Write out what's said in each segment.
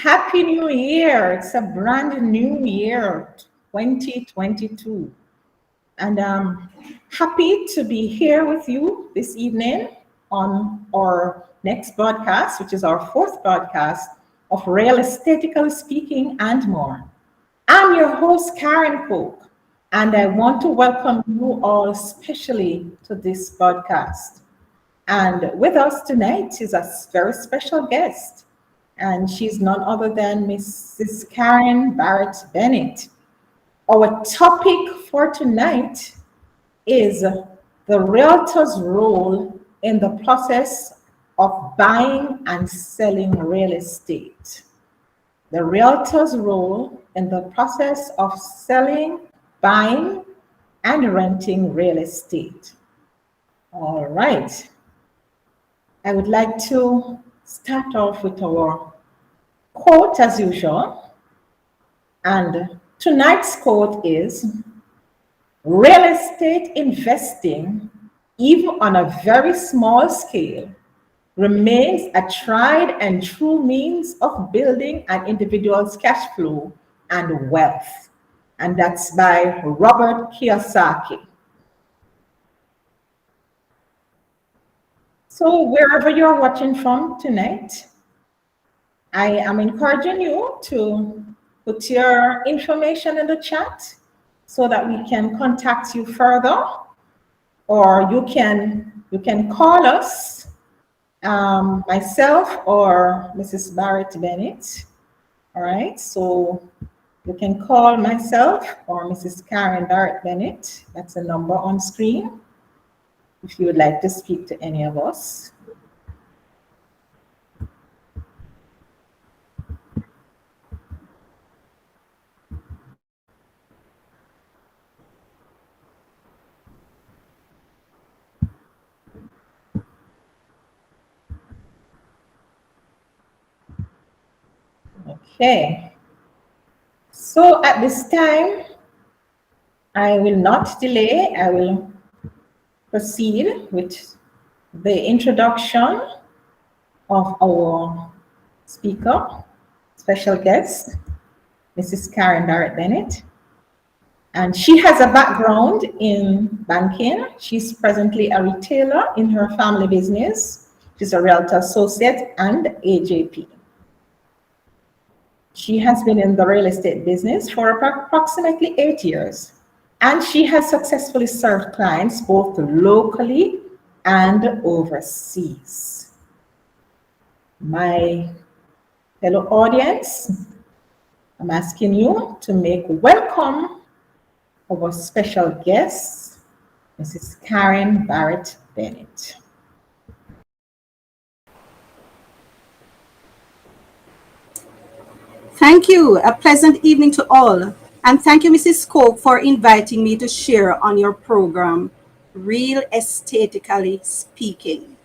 Happy New Year. It's a brand new year, 2022. And I'm happy to be here with you this evening on our next broadcast, which is our fourth broadcast of Real Speaking and More. I'm your host, Karen Cook, and I want to welcome you all especially to this broadcast. And with us tonight is a very special guest, and she's none other than Mrs. Karen Barrett Bennett. Our topic for tonight is the realtor's role in the process of buying and selling real estate. The realtor's role in the process of selling, buying, and renting real estate. All right. I would like to start off with our quote as usual. And tonight's quote is, real estate investing, even on a very small scale, remains a tried and true means of building an individual's cash flow and wealth. And that's by Robert Kiyosaki. So wherever you're watching from tonight, I am encouraging you to put your information in the chat so that we can contact you further, or you can call us, myself or Mrs. Barrett Bennett. All right, so you can call myself or Mrs. Karen Barrett Bennett. That's the number on screen if you would like to speak to any of us. Okay, so at this time, I will not delay. I will proceed with the introduction of our speaker, special guest, Mrs. Karen Barrett Bennett. And she has a background in banking. She's presently a retailer in her family business. She's a realtor associate and AJP. She has been in the real estate business for approximately 8 years, and she has successfully served clients both locally and overseas. My fellow audience, I'm asking you to make welcome our special guest, Mrs. Karen Barrett Bennett. Thank you. A pleasant evening to all. And thank you, Mrs. Coke, for inviting me to share on your program, Real Estatically Speaking.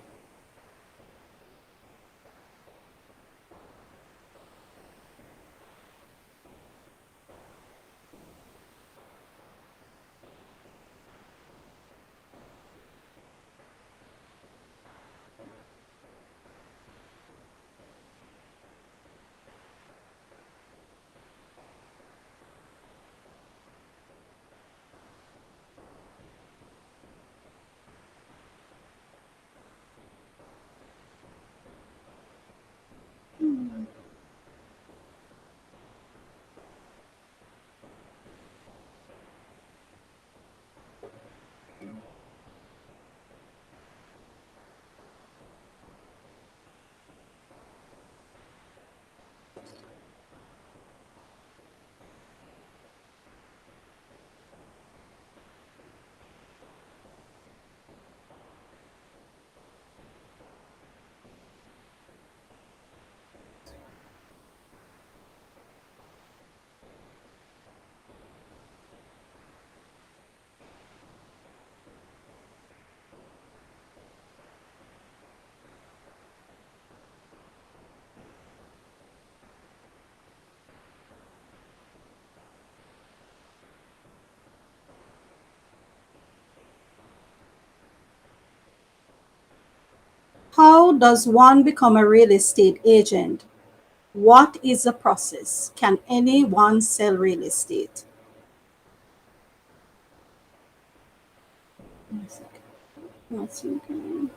How does one become a real estate agent? What is the process? Can anyone sell real estate? One second. One second.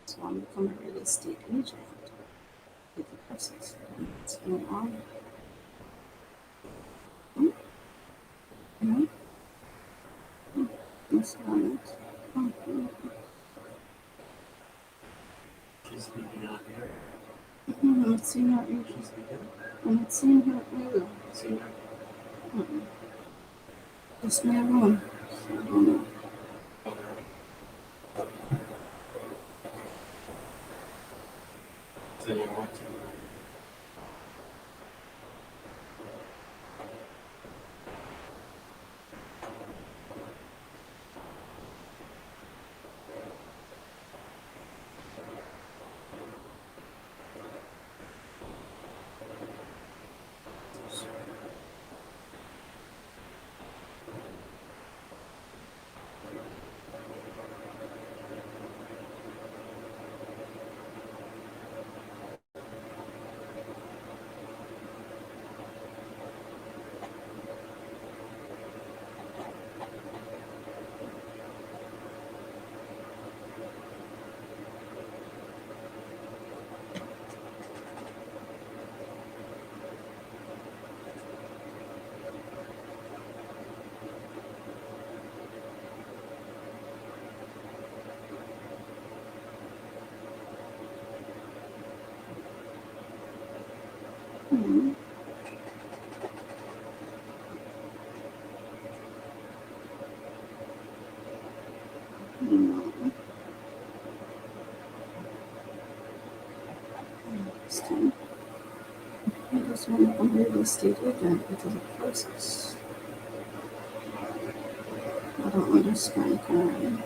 So I'm become a real estate agent. With the process. What's going on? Hmm? What's going on? I'm not seeing her either. I'm not seeing her either. Mm-mm. Just my room. I don't know. Mm-hmm. Mm-hmm. Interesting. I just want to become a real estate agent. It is a process. I don't understand currently.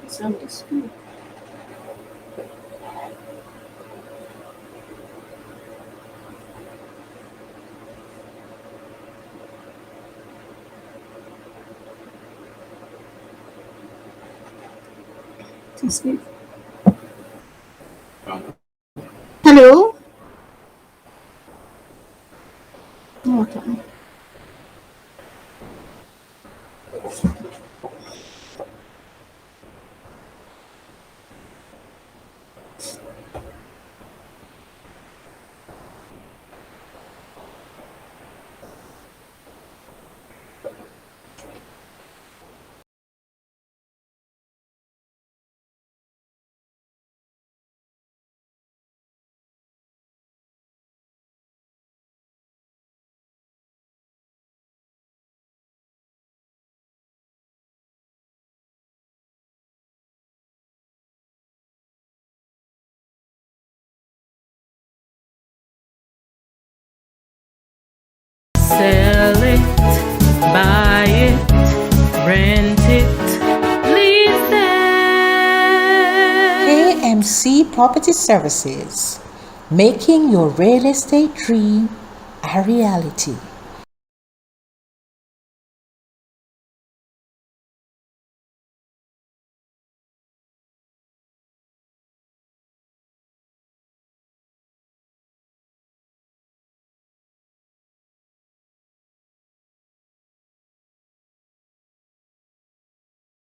It's on the screen. To speak. Hello? Okay. Property Services, making your real estate dream a reality.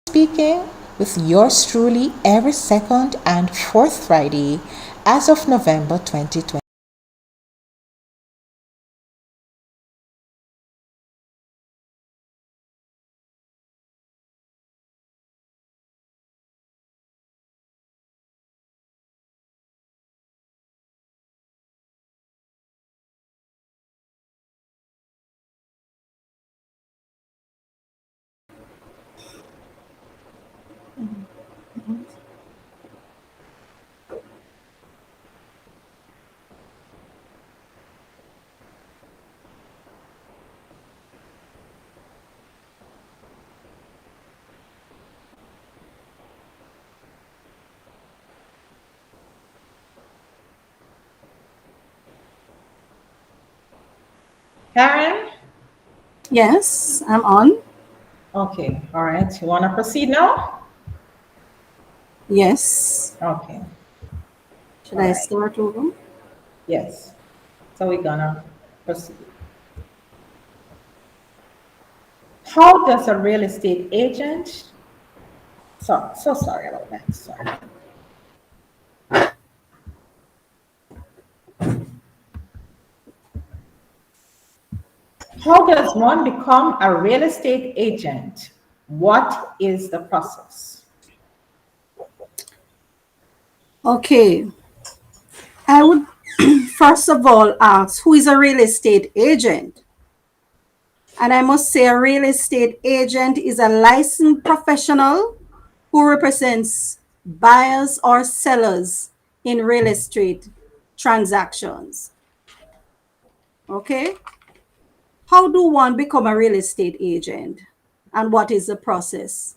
Speaking with yours truly every second and fourth Friday as of November 2020. Karen? Yes, I'm on. Okay, all right. You want to proceed now? Yes. Okay, Should all I right. start over? Yes. So we're gonna proceed. How does a real estate agent, so sorry about that, sorry. How does one become a real estate agent? What is the process? Okay. I would first of all ask, who is a real estate agent? And I must say, a real estate agent is a licensed professional who represents buyers or sellers in real estate transactions. Okay? How do one become a real estate agent? And what is the process?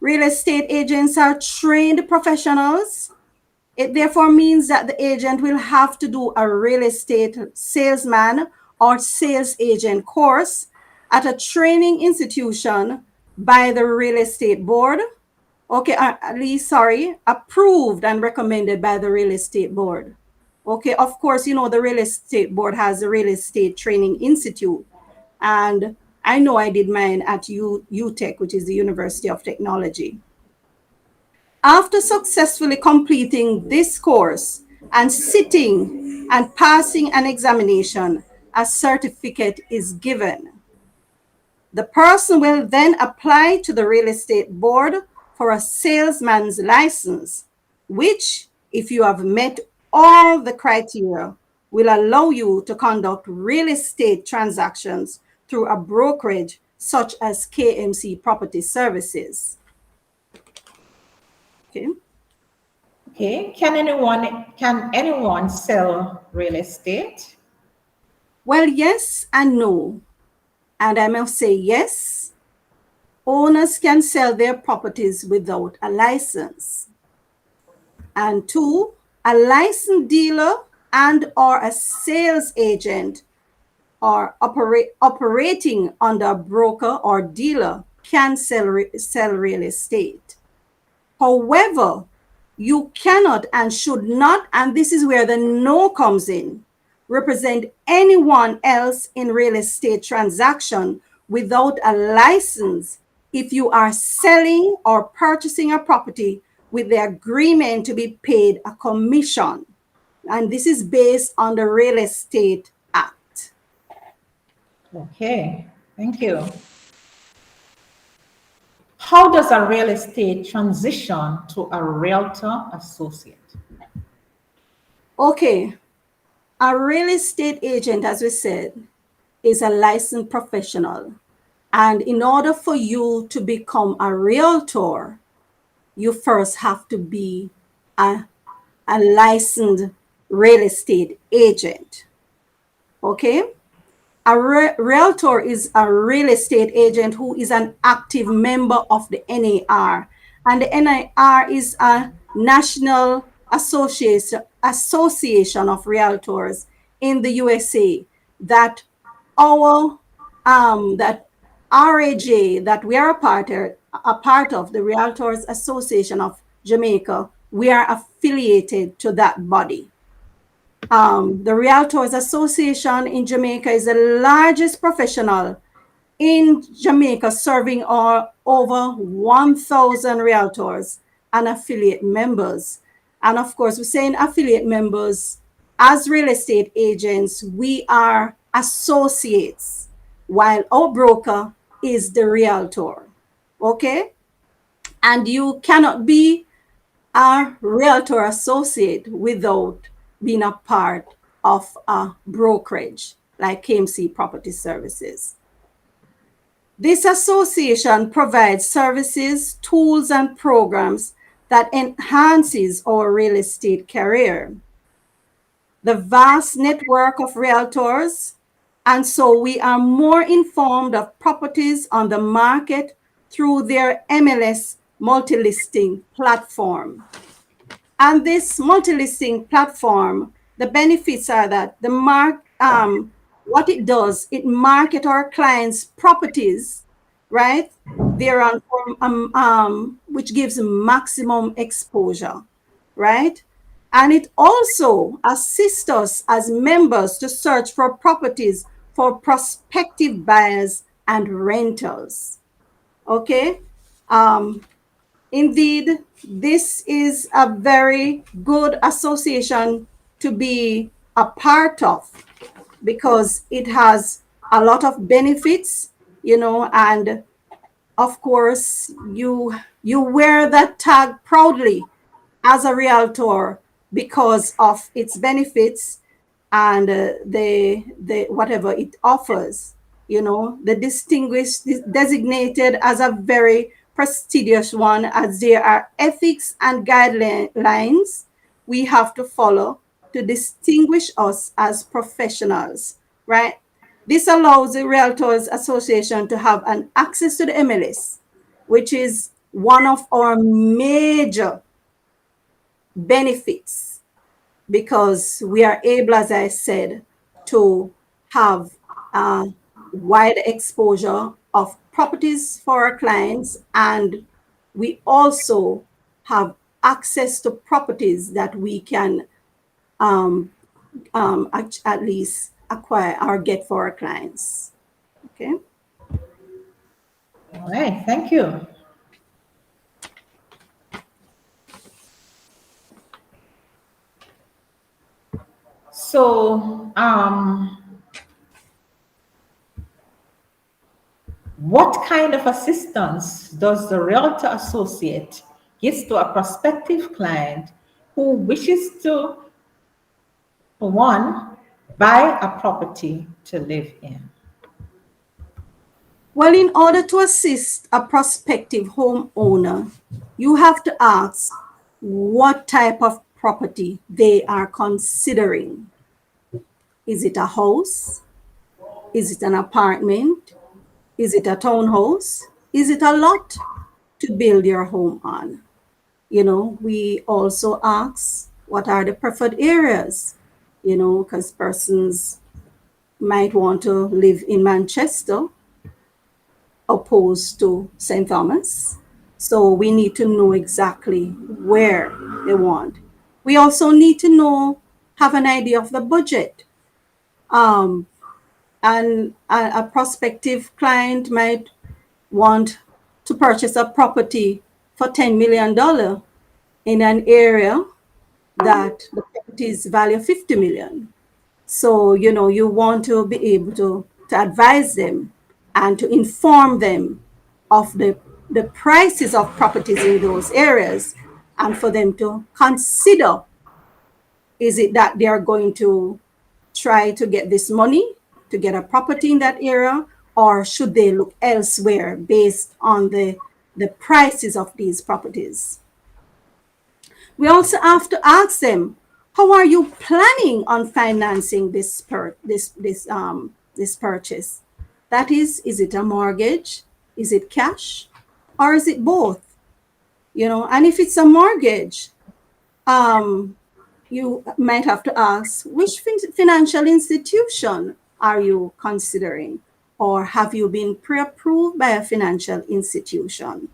Real estate agents are trained professionals. It therefore means that the agent will have to do a real estate salesman or sales agent course at a training institution by the real estate board. Okay, at least, sorry, approved and recommended by the real estate board. Okay, of course, you know, the real estate board has the real estate training institute. And I know I did mine at UTech, which is the University of Technology. After successfully completing this course and sitting and passing an examination, a certificate is given. The person will then apply to the real estate board for a salesman's license, which, if you have met all the criteria, will allow you to conduct real estate transactions through a brokerage such as KMC Property Services. Okay. Okay, can anyone sell real estate? Well, yes and no. And I must say yes, owners can sell their properties without a license. And two, a licensed dealer and or a sales agent or operating under a broker or dealer can sell real estate. However, you cannot and should not, and this is where the no comes in, represent anyone else in real estate transaction without a license if you are selling or purchasing a property with the agreement to be paid a commission. And this is based on the Real Estate Act. Okay, thank you. How does a real estate transition to a realtor associate? Okay, a real estate agent, as we said, is a licensed professional. And in order for you to become a realtor, you first have to be a licensed real estate agent. Okay? A realtor is a real estate agent who is an active member of the NAR. And the NAR is a national Association of Realtors in the USA that our that RAJ, that we are a part of, the Realtors Association of Jamaica, we are affiliated to that body. The Realtors Association in Jamaica is the largest professional in Jamaica, serving over 1,000 realtors and affiliate members. And of course, we're saying affiliate members, as real estate agents, we are associates, while our broker is the realtor. Okay? And you cannot be a realtor associate without being a part of a brokerage like KMC Property Services. This association provides services, tools, and programs that enhances our real estate career. The vast network of realtors, and so we are more informed of properties on the market through their MLS multi-listing platform. And this multi-listing platform, the benefits are that what it does, it market our clients' properties, right? They're on which gives maximum exposure, right? And it also assists us as members to search for properties for prospective buyers and rentals. Okay. Indeed, this is a very good association to be a part of, because it has a lot of benefits, and of course you wear that tag proudly as a realtor because of its benefits and the whatever it offers. The distinguished, designated as a very prestigious one, as there are ethics and guidelines we have to follow to distinguish us as professionals, right? This allows the Realtors Association to have an access to the MLS, which is one of our major benefits, because we are able, as I said, to have a wide exposure of properties for our clients, and we also have access to properties that we can at least acquire or get for our clients. Okay. All right, thank you. So, what kind of assistance does the Realtor Associate give to a prospective client who wishes to, for one, buy a property to live in? Well, in order to assist a prospective homeowner, you have to ask what type of property they are considering. Is it a house? Is it an apartment? Is it a townhouse? Is it a lot to build your home on? We also ask what are the preferred areas, because persons might want to live in Manchester opposed to St. Thomas. So we need to know exactly where they want. We also need to have an idea of the budget. And a prospective client might want to purchase a property for $10 million in an area that the property is value $50 million. So, you want to be able to advise them and to inform them of the prices of properties in those areas, and for them to consider, is it that they are going to try to get this money to get a property in that area, or should they look elsewhere based on the prices of these properties? We also have to ask them, how are you planning on financing this purchase? That is it a mortgage? Is it cash? Or is it both? And if it's a mortgage, you might have to ask, which financial institution are you considering? Or have you been pre-approved by a financial institution?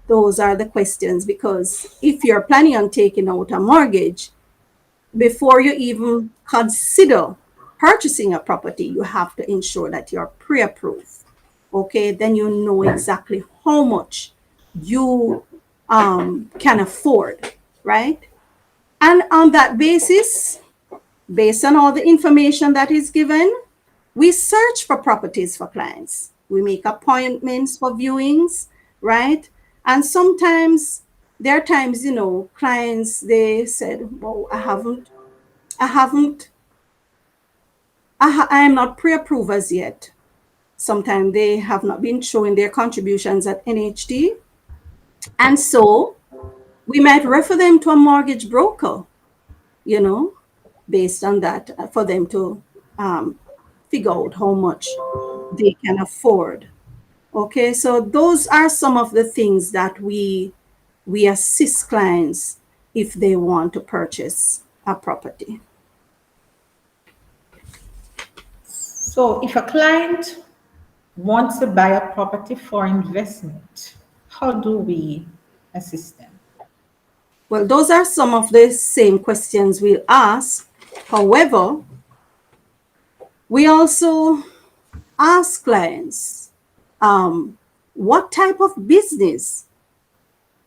Those are the questions, because if you're planning on taking out a mortgage, before you even consider purchasing a property, you have to ensure that you're pre-approved. Okay, then you know exactly how much you can afford, right? And on that basis, based on all the information that is given, we search for properties for clients. We make appointments for viewings, right? And sometimes there are times, clients, they said, well, I am not pre-approved as yet. Sometimes they have not been showing their contributions at NHD. And so we might refer them to a mortgage broker, based on that, for them to figure out how much they can afford. Okay, so those are some of the things that we assist clients if they want to purchase a property. So if a client wants to buy a property for investment, how do we assist them? Well, those are some of the same questions we'll ask. However, we also ask clients, what type of business,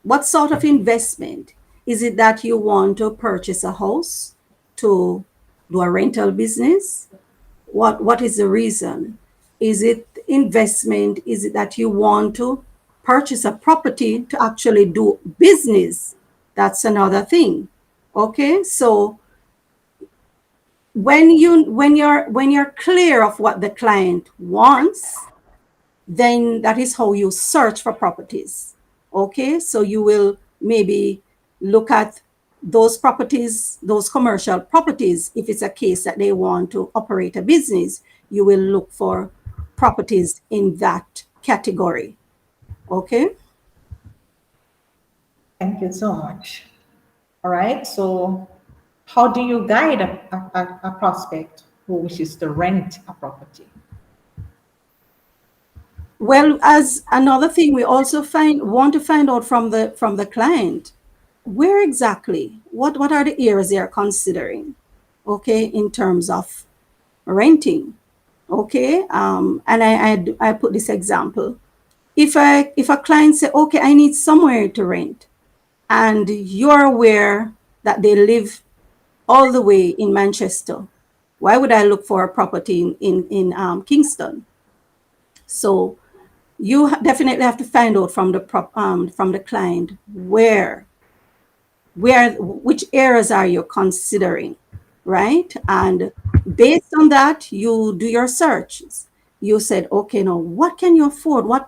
what sort of investment? Is it that you want to purchase a house to do a rental business? What is the reason? Is it investment? Is it that you want to purchase a property to actually do business? That's another thing. Okay, so when you're clear of what the client wants, then that is how you search for properties. Okay, so you will maybe look at those properties, those commercial properties. If it's a case that they want to operate a business, you will look for properties in that category. Okay. Thank you so much. All right, so how do you guide a prospect who wishes to rent a property? Well, as another thing, we also want to find out from the client, where exactly, what are the areas they are considering, okay, in terms of renting. Okay, and I put this example. If a client say, okay, I need somewhere to rent, and you're aware that they live all the way in Manchester, why would I look for a property in Kingston? So you definitely have to find out from the client which areas are you considering, right? And based on that, you do your searches. You said, okay, now what can you afford? What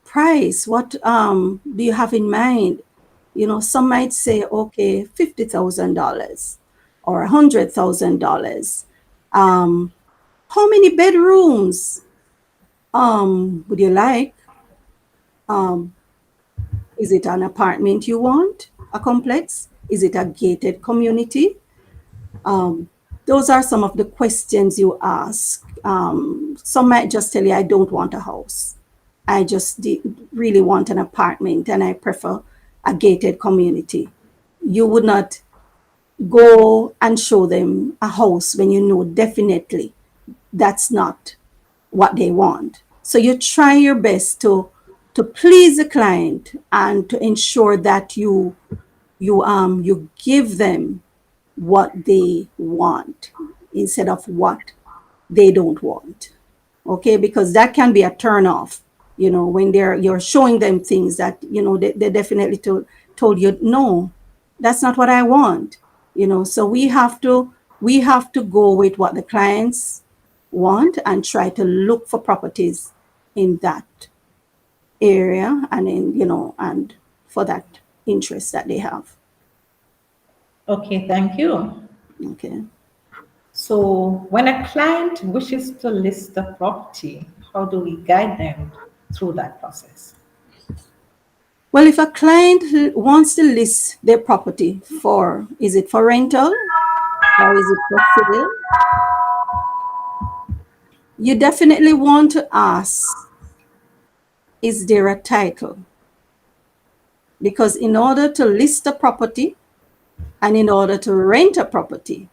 price? What do you have in mind? Some might say, okay, $50,000 or $100,000. How many bedrooms would you like? Is it an apartment you want? A complex? Is it a gated community? Those are some of the questions you ask. Some might just tell you, I don't want a house. I just really want an apartment, and I prefer a gated community. You would not go and show them a house when you know definitely that's not what they want. So you try your best to please the client and to ensure that you give them what they want instead of what they don't want. Okay, because that can be a turn off, when you're showing them things that they definitely told you, no, that's not what I want. So we have to go with what the clients want and try to look for properties in that area and and for that interest that they have. Okay, thank you. Okay. So when a client wishes to list the property, how do we guide them through that process? Well, if a client wants to list their property for, is it for rental or is it for sale? You definitely want to ask, is there a title? Because in order to list a property and in order to rent a property,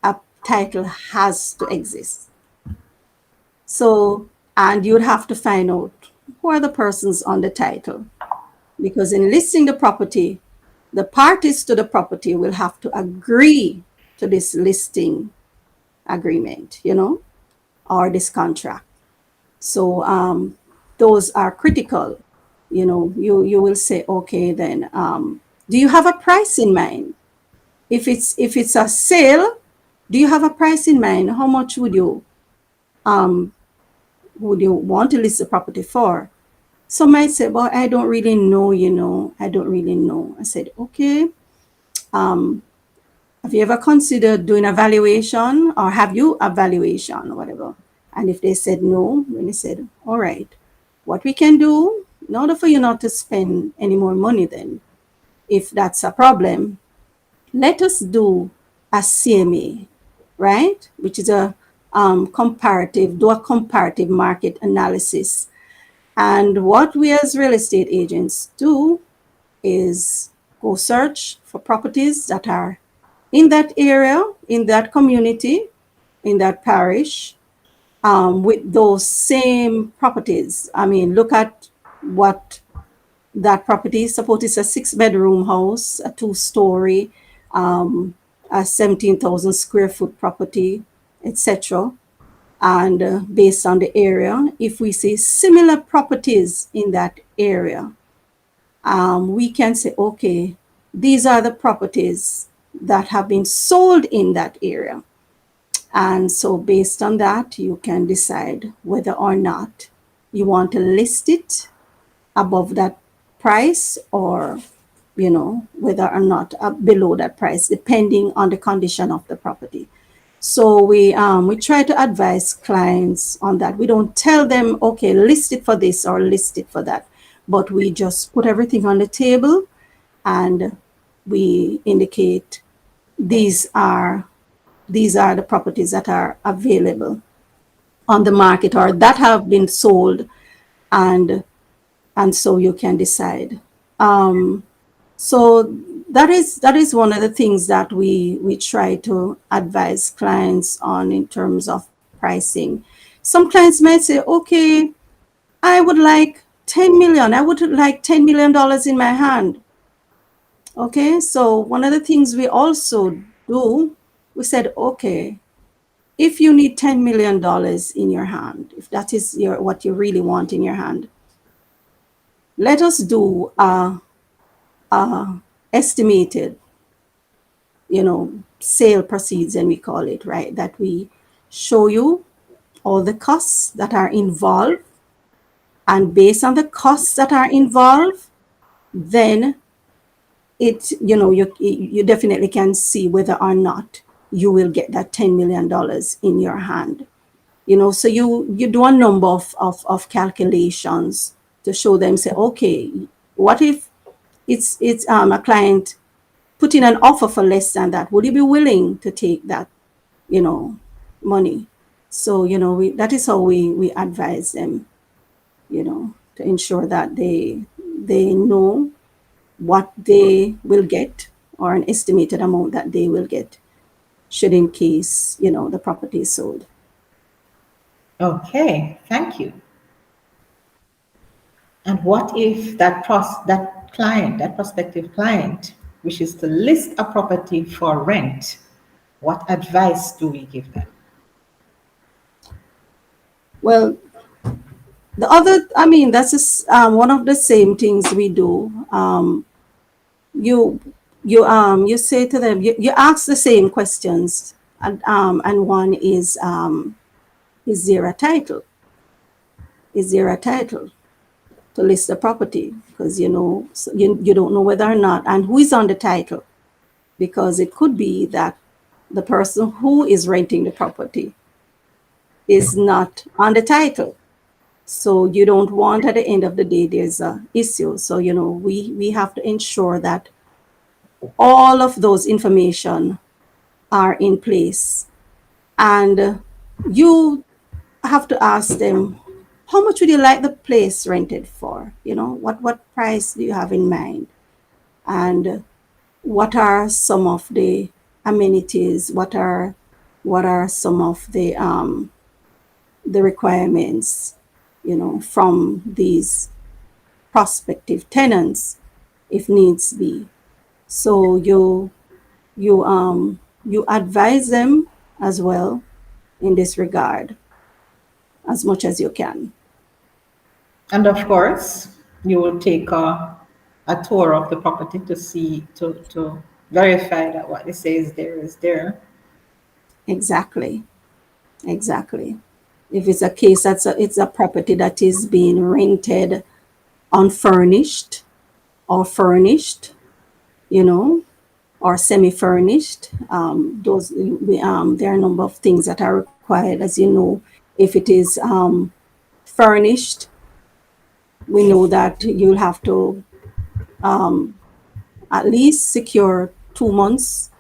a title has to exist. So, and you'd have to find out who are the persons on the title. Because in listing the property, the parties to the property will have to agree to this listing agreement, or this contract. So those are critical. You will say, okay, then do you have a price in mind? If it's a sale, do you have a price in mind? How much would you want to list the property for? Some might say, well, I don't really know, I don't really know. I said, okay, have you ever considered doing a valuation, or have you a valuation or whatever? And if they said no, then they said, all right, what we can do in order for you not to spend any more money, then if that's a problem, let us do a CMA, right? Which is a comparative market analysis. And what we as real estate agents do is go search for properties that are in that area, in that community, in that parish, with those same properties. I mean, look at what that property is. Suppose it's a 6-bedroom house, a 2-story, a 17,000 square foot property, etc. And based on the area, if we see similar properties in that area, we can say, okay, these are the properties that have been sold in that area. And so based on that, you can decide whether or not you want to list it above that price, or whether or not below that price, depending on the condition of the property. So we try to advise clients on that. We don't tell them, okay, list it for this or list it for that, but we just put everything on the table and we indicate these are the properties that are available on the market or that have been sold, and so you can decide. So that is one of the things that we try to advise clients on in terms of pricing. Some clients might say, okay, I would like 10 million. I would like $10 million in my hand. Okay, so one of the things we also do, we said, okay, if you need $10 million in your hand, if that is what you really want in your hand, let us do a estimated, sale proceeds, and we call it, right? That we show you all the costs that are involved, and based on the costs that are involved, then you definitely can see whether or not you will get that $10 million in your hand. So you do a number of calculations to show them, say, okay, what if it's a client put in an offer for less than that? Would you be willing to take that, money? So, that is how we advise them, to ensure that they know what they will get, or an estimated amount that they will get, should in case, the property is sold. Okay, thank you. And what if that prospective client wishes to list a property for rent? What advice do we give them? Well, that's just, one of the same things we do. You say to them, you ask the same questions, and one is there a title? Is there a title to list the property? Because you don't know whether or not, and who is on the title, because it could be that the person who is renting the property is not on the title. So you don't want at the end of the day there's a issue. So we have to ensure that all of those information are in place, and you have to ask them, how much would you like the place rented for? What price do you have in mind? And what are some of the amenities? What are some of the requirements, from these prospective tenants, if needs be? So you advise them as well in this regard as much as you can. And of course, you will take a tour of the property to see, to verify that what they say is there is there. Exactly. Exactly. If it's a case it's a property that is being rented unfurnished or furnished, you know, or semi-furnished, there are a number of things that are required, as you know. If it is furnished, we know that you'll have to at least secure 2 months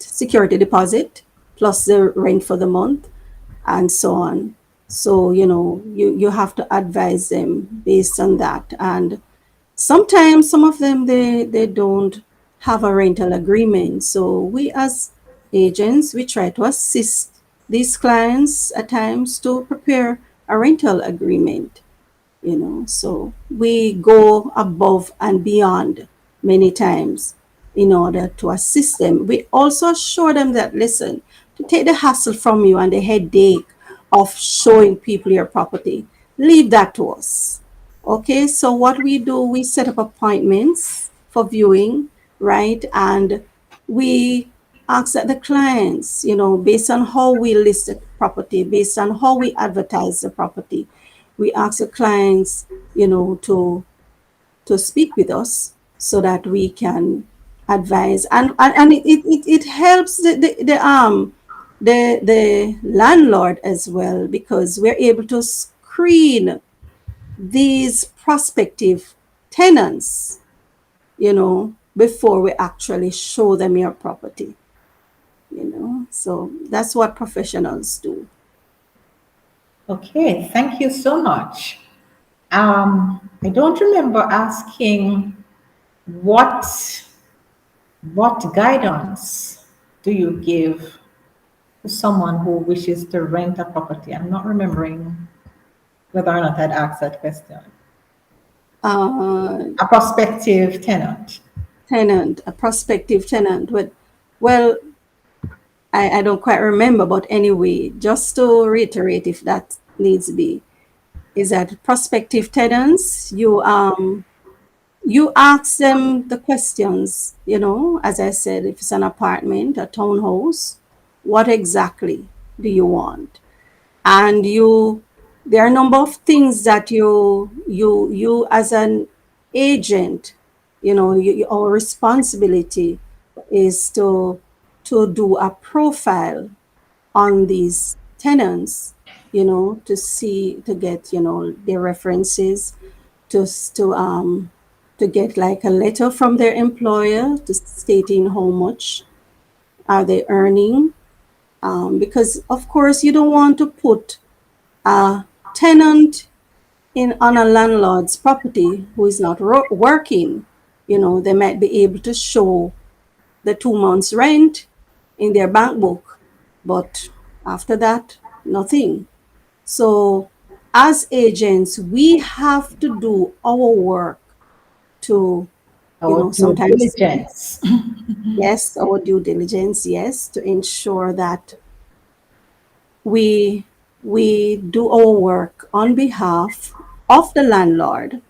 security deposit, plus the rent for the month, and so on. So you have to advise them based on that. And sometimes some of them, they don't have a rental agreement. So we as agents, we try to assist these clients at times to prepare a rental agreement. So we go above and beyond many times in order to assist them. We also assure them that, listen, to take the hassle from you and the headache of showing people your property, leave that to us. Okay, so what we do, we set up appointments for viewing, right? And we ask that the clients, based on how we list the property, based on how we advertise the property, we ask the clients, to speak with us so that we can advise, and it helps the landlord as well, because we're able to screen these prospective tenants, before we actually show them your property. So that's what professionals do. Okay, thank you so much. I don't remember asking what guidance do you give to someone who wishes to rent a property? I'm not remembering whether or not I'd asked that question. uh, A prospective tenant. a prospective tenant. Well, I don't quite remember, but anyway, just to reiterate, if that needs be, is that prospective tenants, you ask them the questions, as I said, if it's an apartment, a townhouse, what exactly do you want? And there are a number of things that you as an agent, our responsibility is to do a profile on these tenants, to get, their references, to get like a letter from their employer to stating how much are they earning, because of course you don't want to put a tenant on a landlord's property who is not working. They might be able to show the 2 months rent in their bank book, but after that, nothing. So as agents, we have to do our work to, Our due sometimes, diligence. yes, our due diligence, yes, to ensure that we do our work on behalf of the landlord,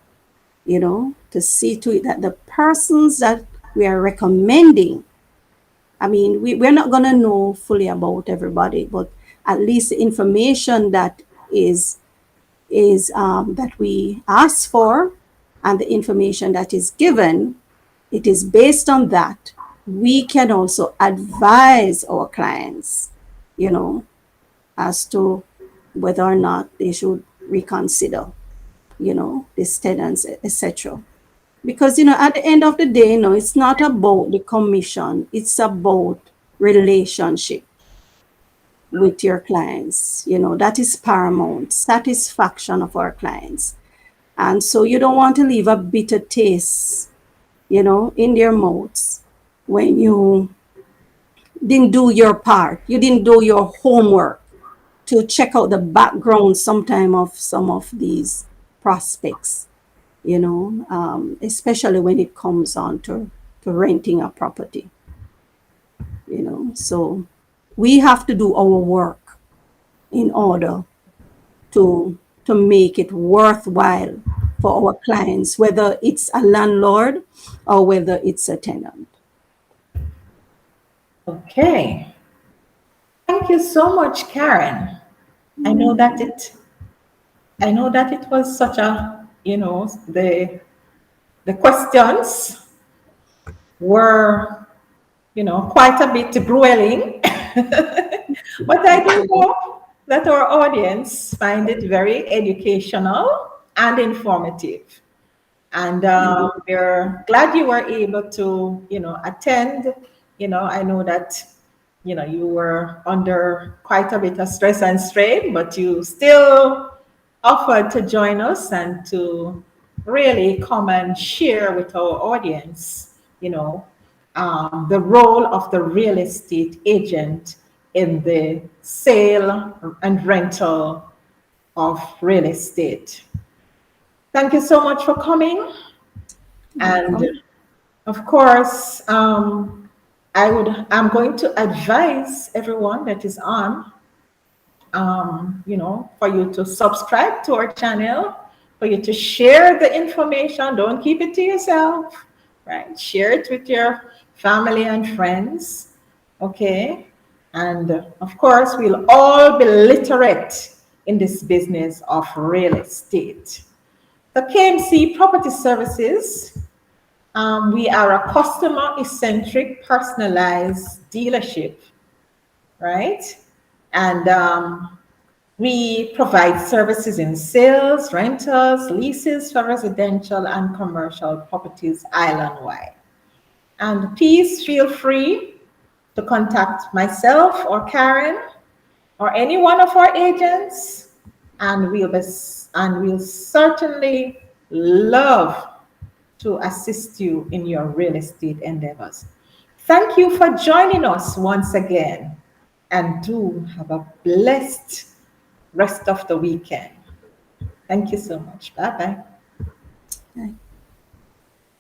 to see to it that the persons that we are recommending, I mean, we're not going to know fully about everybody, but at least the information that is that we ask for, and the information that is given, it is based on that. We can also advise our clients, as to whether or not they should reconsider, this tenants, etc. Because, at the end of the day, it's not about the commission, it's about relationship with your clients. That is paramount, satisfaction of our clients. And so you don't want to leave a bitter taste, in their mouths when you didn't do your part, you didn't do your homework to check out the background sometime of some of these prospects, especially when it comes on to renting a property, So we have to do our work in order to make it worthwhile for our clients, whether it's a landlord or whether it's a tenant. Okay. Thank you so much, Karen. I know that it was such a, the questions were, quite a bit grueling. But I do hope that our audience find it very educational and informative. And we're glad you were able to, attend. I know that, you were under quite a bit of stress and strain, but you still offered to join us and to really come and share with our audience, the role of the real estate agent in the sale and rental of real estate. Thank you so much for coming. And of course, I'm going to advise everyone that is on, for you to subscribe to our channel, for you to share the information. Don't keep it to yourself, right? Share it with your family and friends, okay? And of course, we'll all be literate in this business of real estate. The KMC Property Services, we are a customer-centric, personalized dealership, right? And we provide services in sales, rentals, leases for residential and commercial properties island-wide. And please feel free to contact myself or Karen or any one of our agents, and we'll certainly love to assist you in your real estate endeavors. Thank you for joining us once again, and do have a blessed rest of the weekend. Thank you so much. Bye-bye. Okay.